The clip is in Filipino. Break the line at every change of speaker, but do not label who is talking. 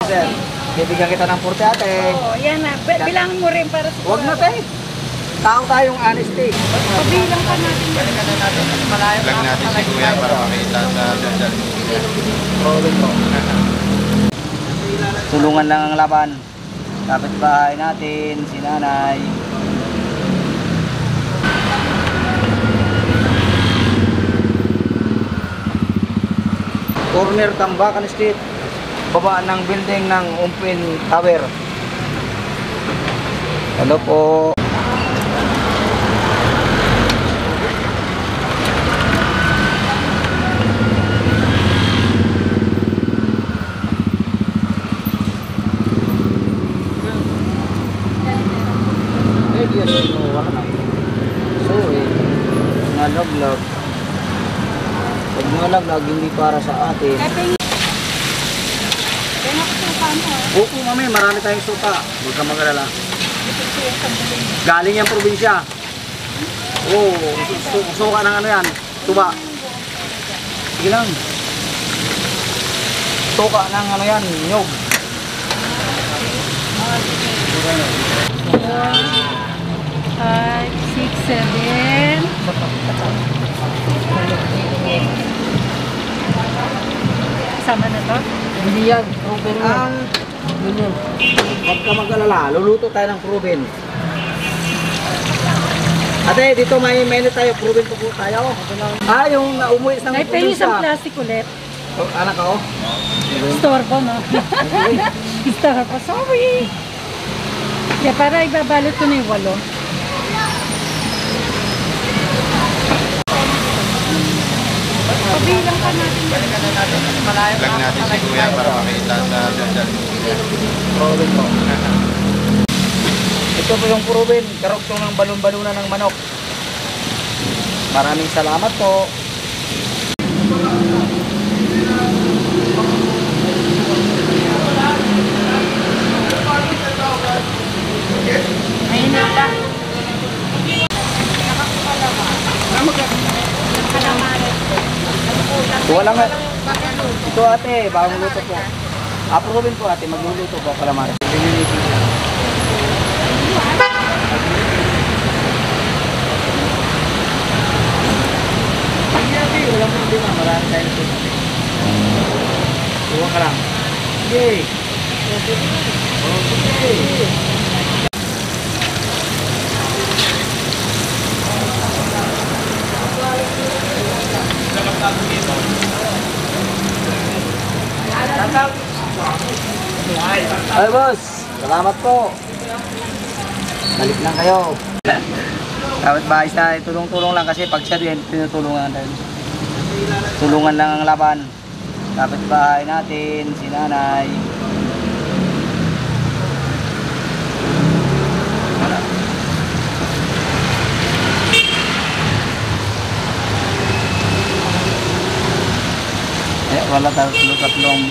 Sir, bibigyan kita ng 40 ate.
Oo, yan na. Bilangin mo rin para sa...
Huwag na tayo. Tao tayong honesty.
Pabilang pa natin yan.
Vlog natin si Kuya para makita sa social media.
Tulungan lang ang laban. Dapat bahay natin, si nanay. Corner Tambakan Street. Baba ng building ng Umpin Tower. Hello po. Wala na. So nalaglag. Pag nalaglag, hindi para sa atin. Oo, mami, marami tayong suka. Huwag kang mag-alala. Galing yung probinsya. Oo, suka ng ano yan. Tuba. Sige lang. Suka ng ano yan, nyog.
5, 6, 7. Sama na to?
Hindi yan, proven yan. Huwag ka mag-alala, luluto tayo ng proven. Ate, dito may menu tayo, proven po tayo. Ah, yung umuwi ng
Ay, pengi sa plastic ulit.
Oh, anak ko?
Store po, no? Store po, sorry. Kaya para ibabalot ko na yung 8. Pabilang pa natin.
Vlog natin si Kuya para makita sa social media.
Proven po. Ito po yung proven, karoktong ng balon-balunan ng manok. Maraming salamat po.
Ayun na ba?
Wala nga. Ito ate, bagong luto po. Proven po ate, magluluto po kalamari. Walang problema, marami tayong suka. Suka ka lang. Yay! Okay. Ay boss, salamat po. Balik lang kayo. Dapat bahay tayo, tulong-tulong lang kasi pag siya din, tinutulungan tayo. Tulungan lang ang laban. Dapat bahay natin, si nanay. Wala tayo tatlong.